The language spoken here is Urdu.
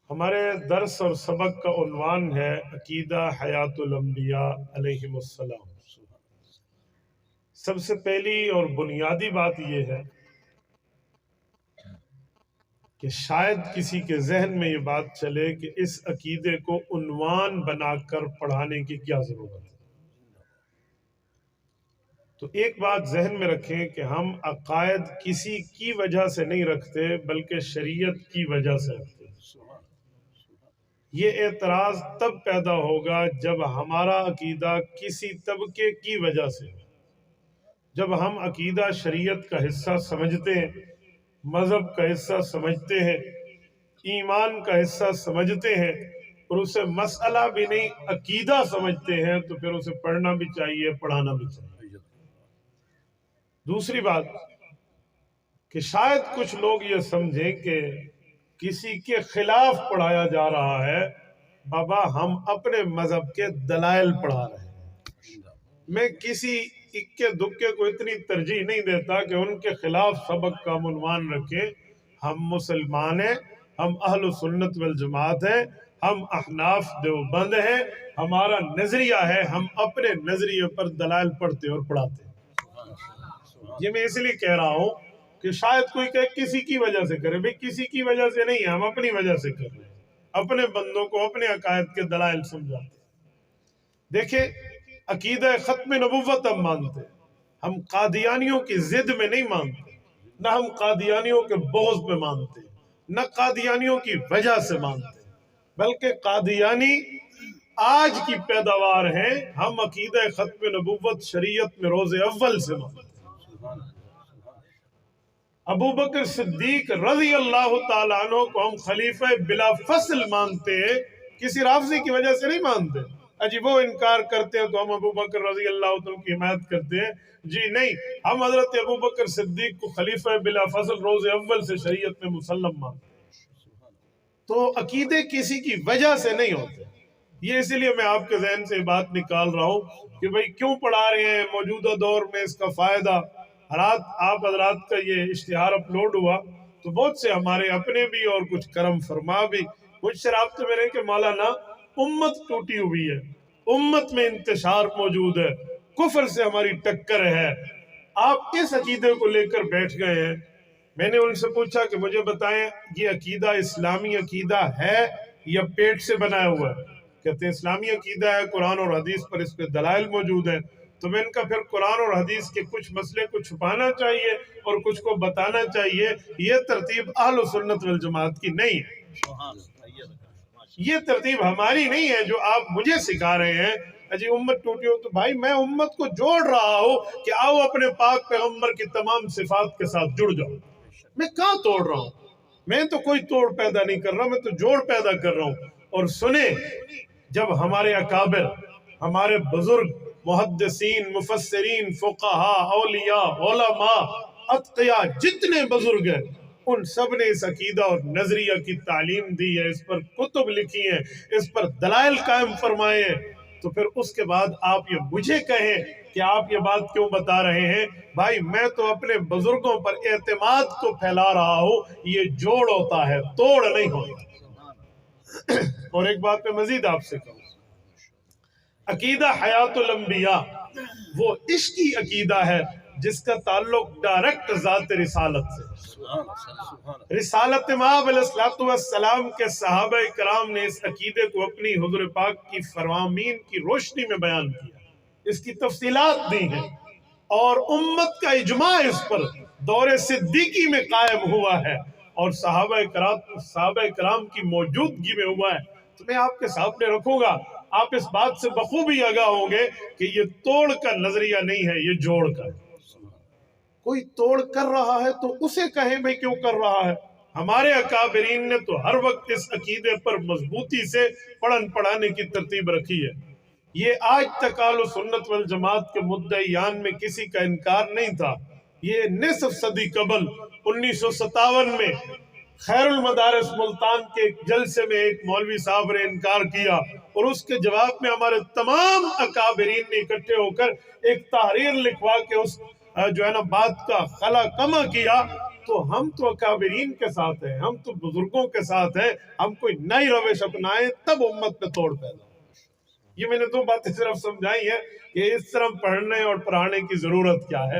ہمارے درس اور سبق کا عنوان ہے عقیدہ حیات الانبیاء علیہم السلام۔ سب سے پہلی اور بنیادی بات یہ ہے کہ شاید کسی کے ذہن میں یہ بات چلے کہ اس عقیدے کو عنوان بنا کر پڑھانے کی کیا ضرورت ہے۔ تو ایک بات ذہن میں رکھیں کہ ہم عقائد کسی کی وجہ سے نہیں رکھتے بلکہ شریعت کی وجہ سے رکھتے ہیں۔ یہ اعتراض تب پیدا ہوگا جب ہمارا عقیدہ کسی طبقے کی وجہ سے ہو۔ جب ہم عقیدہ شریعت کا حصہ سمجھتے ہیں، مذہب کا حصہ سمجھتے ہیں، ایمان کا حصہ سمجھتے ہیں اور اسے مسئلہ بھی نہیں عقیدہ سمجھتے ہیں تو پھر اسے پڑھنا بھی چاہیے، پڑھانا بھی چاہیے۔ دوسری بات کہ شاید کچھ لوگ یہ سمجھیں کہ کسی کے خلاف پڑھایا جا رہا ہے۔ بابا ہم اپنے مذہب کے دلائل پڑھا رہے ہیں۔ میں کسی اکے دکے کو اتنی ترجیح نہیں دیتا کہ ان کے خلاف سبق کا عنوان رکھیں۔ ہم مسلمان ہیں، ہم اہل سنت والجماعت ہیں، ہم احناف دیوبند ہیں، ہمارا نظریہ ہے، ہم اپنے نظریے پر دلائل پڑھتے اور پڑھاتے ہیں۔ یہ میں اس لیے کہہ رہا ہوں کہ شاید کوئی کہ کسی کی وجہ سے کرے، بھئی کسی کی وجہ سے نہیں ہے، ہم اپنی وجہ سے کر رہے ہیں، اپنے بندوں کو اپنے عقائد کے دلائل سمجھاتے ہیں۔ دیکھیں عقیدہ ختم نبوت ہم مانتے ہیں، ہم قادیانیوں کی ضد میں نہیں مانتے، نہ ہم قادیانیوں کے بغض میں مانتے، نہ قادیانیوں کی وجہ سے مانتے، بلکہ قادیانی آج کی پیداوار ہیں۔ ہم عقیدہ ختم نبوت شریعت میں روز اول سے مانتے ہیں۔ ابو بکر صدیق رضی اللہ تعالیٰ عنہ کو ہم خلیفہ بلا فصل مانتے ہیں، کسی رافضی کی وجہ سے نہیں مانتے۔ جی وہ انکار کرتے ہیں تو ہم ابو بکر رضی اللہ عنہ کی حمایت کرتے ہیں؟ جی نہیں، ہم حضرت ابو بکر صدیق کو خلیفہ بلا فصل روز اول سے شریعت میں مسلم مانتے ہیں۔ تو عقیدے کسی کی وجہ سے نہیں ہوتے۔ یہ اسی لیے میں آپ کے ذہن سے بات نکال رہا ہوں کہ بھئی کیوں پڑھا رہے ہیں، موجودہ دور میں اس کا فائدہ۔ آپ حضرات کا یہ اشتہار اپلوڈ ہوا تو بہت سے ہمارے اپنے بھی اور کچھ کرم فرما بھی مجھ سے رابطے میں رہے کہ مولانا امت ٹوٹی ہوئی ہے، امت میں انتشار موجود ہے، کفر سے ہماری ٹکر ہے، آپ اس عقیدے کو لے کر بیٹھ گئے ہیں۔ میں نے ان سے پوچھا کہ مجھے بتائیں یہ عقیدہ اسلامی عقیدہ ہے یا پیٹ سے بنایا ہوا ہے؟ کہتے ہیں اسلامی عقیدہ ہے، قرآن اور حدیث پر اس پہ دلائل موجود ہیں۔ تو میں ان کا پھر قرآن اور حدیث کے کچھ مسئلے کو چھپانا چاہیے اور کچھ کو بتانا چاہیے۔ یہ ترتیب اہل سنت والجماعت کی نہیں ہے، یہ ترتیب ہماری نہیں ہے جو آپ مجھے سکھا رہے ہیں۔ جی امت ٹوٹی ہو تو بھائی میں امت کو جوڑ رہا ہوں کہ آؤ اپنے پاک پیغمبر کی تمام صفات کے ساتھ جڑ جاؤ۔ میں کہاں توڑ رہا ہوں؟ میں تو کوئی توڑ پیدا نہیں کر رہا، میں تو جوڑ پیدا کر رہا ہوں۔ اور سنیں جب ہمارے اکابر، ہمارے بزرگ محدثین، مفسرین، فقہا، اولیاء، علماء، اتقیاء جتنے بزرگ ہیں ان سب نے اس عقیدہ اور نظریہ کی تعلیم دی ہے، اس پر کتب لکھی ہیں، اس پر دلائل قائم فرمائے ہیں۔ تو پھر اس کے بعد آپ یہ مجھے کہیں کہ آپ یہ بات کیوں بتا رہے ہیں؟ بھائی میں تو اپنے بزرگوں پر اعتماد کو پھیلا رہا ہوں، یہ جوڑ ہوتا ہے، توڑ نہیں ہوتا۔ اور ایک بات میں مزید آپ سے کہوں، عقیدہ حیات الانبیاء وہ عشقی عقیدہ ہے جس کا تعلق ڈائریکٹ ذات رسالت سے۔ رسالت مآب علیہ السلام کے صحابہ کرام نے اس عقیدے کو اپنی حضور پاک کی فرامین کی روشنی میں بیان کیا، اس کی تفصیلات دی ہیں، اور امت کا اجماع اس پر دور صدیقی میں قائم ہوا ہے اور صحابہ کرام کی موجودگی میں ہوا ہے۔ تو میں آپ کے سامنے رکھوں گا، آپ اس بات سے بخوبی آگاہ ہوں گے کہ یہ توڑ کا نظریہ نہیں ہے، یہ جوڑ کا ہے۔ کوئی توڑ کر رہا ہے تو اسے کہیں بھئی کیوں کر رہا ہے۔ ہمارے اکابرین نے تو ہر وقت اس عقیدے پر مضبوطی سے پڑھن پڑھانے کی ترتیب رکھی ہے۔ یہ آج تک اہل سنت والجماعت کے مدعیان میں کسی کا انکار نہیں تھا۔ یہ نصف صدی قبل 1957 میں خیر المدارس ملتان کے ایک جلسے میں ایک مولوی صاحب نے انکار کیا اور اس کے جواب میں ہمارے تمام اکابرین نے اکٹھے ہو کر ایک تحریر لکھوا کے اس جو ہے نا بات کا خلا کما کیا تو ہم تو اکابرین کے ساتھ ہیں، ہم تو بزرگوں کے ساتھ ہیں، ہم کوئی نئی روش اپنائیں تب امت میں توڑ پیدا ہو۔ یہ میں نے دو باتیں صرف سمجھائی ہیں کہ اس طرح پڑھنے اور پڑھانے کی ضرورت کیا ہے۔